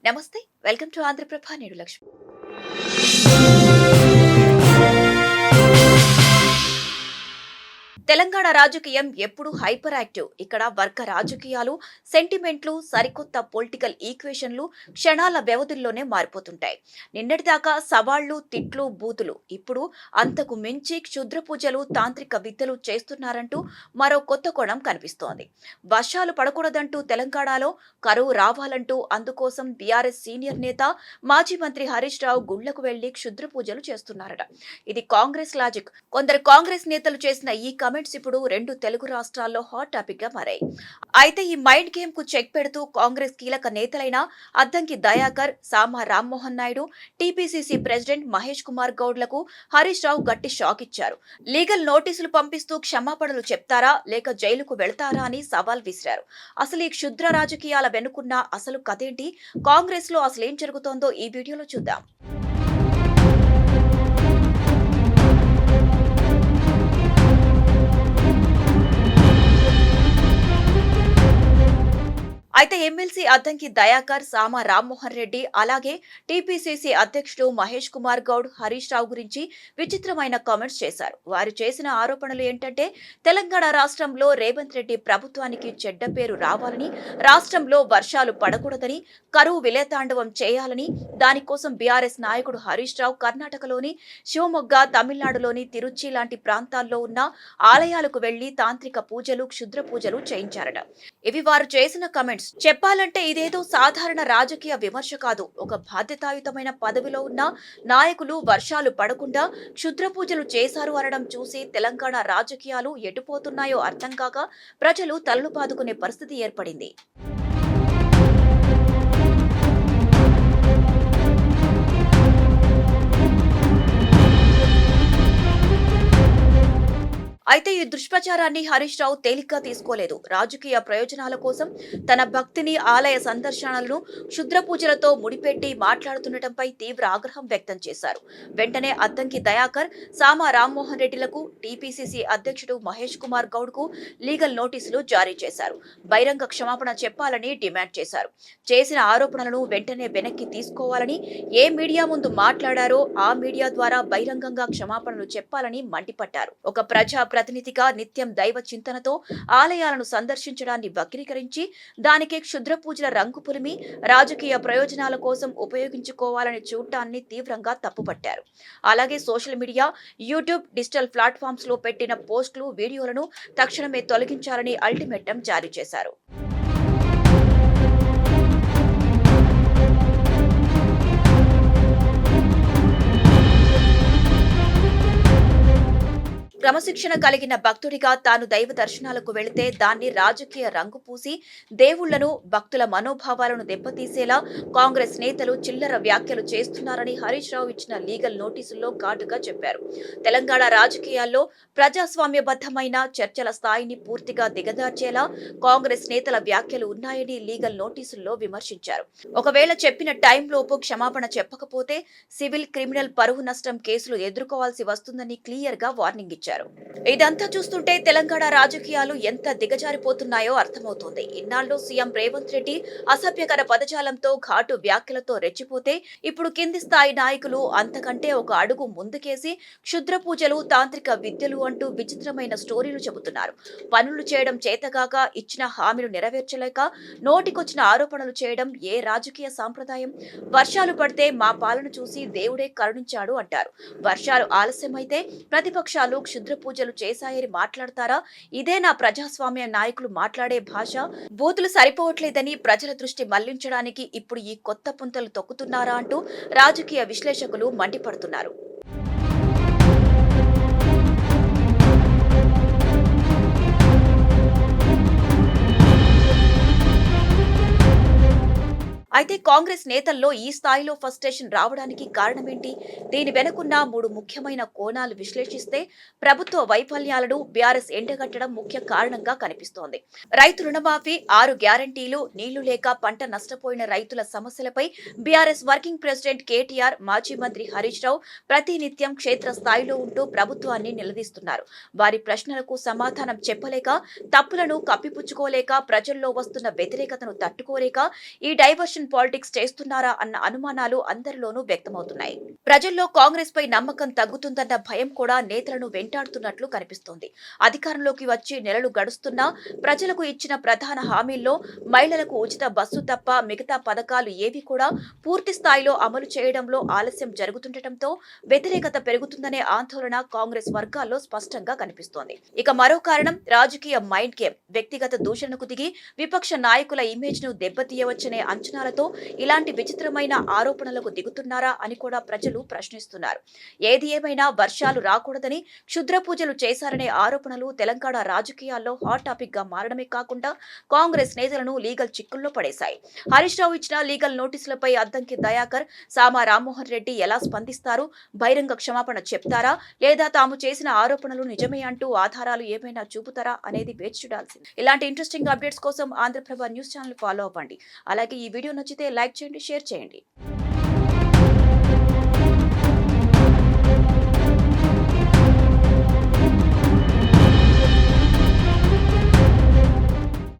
నమస్తే. Welcome to Andhra Prabha. నేను లక్ష్మి. తెలంగాణ రాజకీయం ఎప్పుడు హైపర్ యాక్టివ్. ఇక్కడ వర్గ రాజకీయాలు, సెంటిమెంట్లు, సరికొత్త పొలిటికల్ ఈక్వేషన్లు క్షణాల వ్యవధుల్లోనే మారిపోతుంటాయి. నిన్నటిదాకా సవాళ్లు, తిట్లు, బూతులు. ఇప్పుడు అంతకు మించి క్షుద్ర పూజలు, తాంత్రిక విద్యలు చేస్తున్నారంటూ మరో కొత్త కోణం కనిపిస్తోంది. వర్షాలు పడకూడదంటూ తెలంగాణలో, కరువు రావాలంటూ అందుకోసం బీఆర్ఎస్ సీనియర్ నేత, మాజీ మంత్రి హరీష్ రావు గుళ్లకు వెళ్లి క్షుద్ర పూజలు చేస్తున్నారట. ఇది కాంగ్రెస్ లాజిక్. కొందరు కాంగ్రెస్ నేతలు చేసిన ఈ కమెంట్స్ ఇప్పుడు రెండు తెలుగు రాష్ట్రాల్లో హాట్ టాపిక్ గా మారాయి. అయితే ఈ మైండ్ గేమ్ కు చెక్ పెడుతూ కాంగ్రెస్ కీలక నేతలైన అద్దంకి దయాకర్, సామా రామ్మోహన్ నాయుడు, టీపీసీసీ ప్రెసిడెంట్ మహేష్ కుమార్ గౌడ్లకు హరీష్ రావు గట్టి షాక్ ఇచ్చారు. లీగల్ నోటీసులు పంపిస్తూ క్షమాపణలు చెప్తారా లేక జైలుకు వెళ్తారా అని సవాల్ విసిరారు. అసలు ఈ క్షుద్ర రాజకీయాల వెనుకున్న అసలు కథేంటి, కాంగ్రెస్ లో అసలేం జరుగుతోందో ఈ వీడియోలో చూద్దాం. అయితే ఎమ్మెల్సీ అద్దంకి దయాకర్, సామా రామ్మోహన్ రెడ్డి, అలాగే టీపీసీసీ అధ్యక్షుడు మహేష్ కుమార్ గౌడ్ హరీష్ రావు గురించి విచిత్రమైన కామెంట్స్ చేశారు. వారు చేసిన ఆరోపణలు ఏంటంటే, తెలంగాణ రాష్ట్రంలో రేవంత్ రెడ్డి ప్రభుత్వానికి చెడ్డ పేరు రావాలని, రాష్ట్రంలో వర్షాలు పడకూడదని, కరువు విలయతాండవం చేయాలని, దానికోసం బీఆర్ఎస్ నాయకుడు హరీష్ రావు కర్ణాటకలోని శివమొగ్గ, తమిళనాడులోని తిరుచి లాంటి ప్రాంతాల్లో ఉన్న ఆలయాలకు వెళ్లి తాంత్రిక పూజలు, క్షుద్ర పూజలు చేయించారట. ఇవి వారు చేసిన కమెంట్స్. చెప్పాలంటే ఇదేదో సాధారణ రాజకీయ విమర్శ కాదు. ఒక బాధ్యతాయుతమైన పదవిలో ఉన్న నాయకులు వర్షాలు పడకుండా క్షుద్ర పూజలు చేశారు అనడం చూసి తెలంగాణ రాజకీయాలు ఎటుపోతున్నాయో అర్థం కాక ప్రజలు తలలు బాదుకునే పరిస్థితి ఏర్పడింది. అయితే ఈ దుష్ప్రచారాన్ని హరీష్ రావు తేలిగ్గా తీసుకోలేదు. రాజకీయ ప్రయోజనాల కోసం తన భక్తిని, ఆలయ సందర్శనలను క్షుద్ర పూజలతో ముడిపెట్టి మాట్లాడుతుండటంపై తీవ్ర ఆగ్రహం వ్యక్తం చేశారు. వెంటనే అద్దంకి దయాకర్, సామా రామ్మోహన్ రెడ్డిలకు, టీపీసీసీ అధ్యక్షుడు మహేష్ కుమార్ గౌడ్ కు లీగల్ నోటీసులు జారీ చేశారు. బహిరంగ క్షమాపణ చెప్పాలని డిమాండ్ చేశారు. చేసిన ఆరోపణలను వెంటనే వెనక్కి తీసుకోవాలని, ఏ మీడియా ముందు మాట్లాడారో ఆ మీడియా ద్వారా బహిరంగంగా క్షమాపణలు చెప్పాలని మండిపడ్డారు. ఒక ప్రతినిధిగా నిత్యం దైవ చింతనతో ఆలయాలను సందర్శించడాన్ని వక్రీకరించి దానికి క్షుద్ర పూజల రంగు పులిమి రాజకీయ ప్రయోజనాల కోసం ఉపయోగించుకోవాలని చూడటాన్ని తీవ్రంగా తప్పుపట్టారు. అలాగే social media, YouTube, digital platforms లో పెట్టిన పోస్టులు, వీడియోలను తక్షణమే తొలగించాలని అల్టిమేటం జారీ చేశారు. క్రమశిక్షణ కలిగిన భక్తుడిగా తాను దైవ దర్శనాలకు వెళితే దాన్ని రాజకీయ రంగు పూసి దేవుళ్లను, భక్తుల మనోభావాలను దెబ్బతీసేలా కాంగ్రెస్ నేతలు చిల్లర వ్యాఖ్యలు చేస్తున్నారని హరీష్ రావు ఇచ్చిన లీగల్ నోటీసుల్లో ఘాటుగా చెప్పారు. తెలంగాణ రాజకీయాల్లో ప్రజాస్వామ్యబద్ధమైన చర్చల స్థాయిని పూర్తిగా దిగదార్చేలా కాంగ్రెస్ నేతల వ్యాఖ్యలు ఉన్నాయని లీగల్ నోటీసుల్లో విమర్శించారు. ఒకవేళ చెప్పిన టైంలోపు క్షమాపణ చెప్పకపోతే సివిల్, క్రిమినల్ పరువు నష్టం కేసులు ఎదుర్కోవాల్సి వస్తుందని క్లియర్ గా వార్నింగ్ ఇచ్చారు. ఇదంతా చూస్తుంటే తెలంగాణ రాజకీయాలు ఎంత దిగజారిపోతున్నాయో అర్థమవుతోంది. ఇన్నాళ్ళు సీఎం రేవంత్ రెడ్డి అసభ్యకర పదజాలంతో, ఘాటు వ్యాఖ్యలతో రెచ్చిపోతే ఇప్పుడు కింది స్థాయి నాయకులు అంతకంటే ఒక అడుగు ముందుకేసి క్షుద్ర పూజలు, తాంత్రిక విద్యలు అంటూ విచిత్రమైన స్టోరీలు చెబుతున్నారు. పనులు చేయడం చేతగాక, ఇచ్చిన హామీలు నెరవేర్చలేక నోటికొచ్చిన ఆరోపణలు చేయడం ఏ రాజకీయ సాంప్రదాయం? వర్షాలు పడితే మా పాలన చూసి దేవుడే కరుణించాడు అంటారు. వర్షాలు ఆలస్యమైతే ప్రతిపక్షాలు క్షుద్ర పూజలు చేశాయని మాట్లాడతారా? ఇదే నా ప్రజాస్వామ్య నాయకులు మాట్లాడే భాష? బూతులు సరిపోవట్లేదని ప్రజల దృష్టి మళ్లించడానికి ఇప్పుడు ఈ కొత్త పుంతలు తొక్కుతున్నారా అంటూ రాజకీయ విశ్లేషకులు మండిపడుతున్నారు. అయితే కాంగ్రెస్ నేతల్లో ఈ స్థాయిలో ఫ్రస్ట్రేషన్ రావడానికి కారణమేంటి? దీని వెనుకున్న 3 ముఖ్యమైన కోణాలు విశ్లేషిస్తే ప్రభుత్వ వైఫల్యాలను బీఆర్ఎస్ ఎండగట్టడం ముఖ్య కారణంగా కనిపిస్తోంది. రైతు రుణమాఫీ, 6 గ్యారంటీలు, నీళ్లు లేక పంట నష్టపోయిన రైతుల సమస్యలపై బీఆర్ఎస్ వర్కింగ్ ప్రెసిడెంట్ కేటీఆర్, మాజీ మంత్రి హరీష్ రావు ప్రతినిత్యం క్షేత్ర స్థాయిలో ఉంటూ ప్రభుత్వాన్ని నిలదీస్తున్నారు. వారి ప్రశ్నలకు సమాధానం చెప్పలేక, తప్పులను కప్పిపుచ్చుకోలేక, ప్రజల్లో వస్తున్న వ్యతిరేకతను తట్టుకోలేక ఈ డైవర్షన్ పార్టిజన్ పాలిటిక్స్ చేస్తున్నారా అన్న అనుమానాలు అందరిలోనూ వ్యక్తమవుతున్నాయి. ప్రజల్లో కాంగ్రెస్ పై నమ్మకం తగ్గుతుందన్న భయం కూడా నేతలను వెంటాడుతున్నట్లు కనిపిస్తోంది. అధికారంలోకి వచ్చి నెలలు గడుస్తున్నా ప్రజలకు ఇచ్చిన ప్రధాన హామీల్లో మహిళలకు ఉచిత బస్సు తప్ప మిగతా పథకాలు ఏవి కూడా పూర్తి స్థాయిలో అమలు చేయడంలో ఆలస్యం జరుగుతుండటంతో వ్యతిరేకత పెరుగుతుందనే ఆందోళన కాంగ్రెస్ వర్గాల్లో స్పష్టంగా కనిపిస్తోంది. ఇక మరో కారణం రాజకీయ మైండ్ గేమ్. వ్యక్తిగత దూషణకు దిగి విపక్ష నాయకుల ఇమేజ్ ను దెబ్బతీయవచ్చనే అంచనాలతో ఇలాంటి విచిత్రమైన ఆరోపణలకు దిగుతున్నారా అని కూడా ప్రజలు ప్రశ్నిస్తున్నారు. ఏది ఏమైనా వర్షాలు రాకూడదని క్షుద్ర పూజలు చేశారనే ఆరోపణలు తెలంగాణ రాజకీయాల్లో హాట్ టాపిక్ గా మారడమే కాకుండా కాంగ్రెస్ నేతలను లీగల్ చిక్కుల్లో పడేశాయి. హరీష్ రావు ఇచ్చిన లీగల్ నోటీసులపై అద్దంకి దయాకర్, సామా రామ్మోహన్ రెడ్డి ఎలా స్పందిస్తారు? బహిరంగ క్షమాపణ చెప్తారా లేదా తాము చేసిన ఆరోపణలు నిజమే అంటూ ఆధారాలు ఏమైనా చూపుతారా అనేది వేచి చూడాల్సింది. ఇలాంటి ఇంట్రెస్టింగ్ అప్డేట్స్ కోసం ఆంధ్రప్రభ న్యూస్ ఛానల్ ఫాలో అవ్వండి. అలాగే ఈ వీడియో నచ్చితే లైక్ చేయండి, షేర్ చేయండి.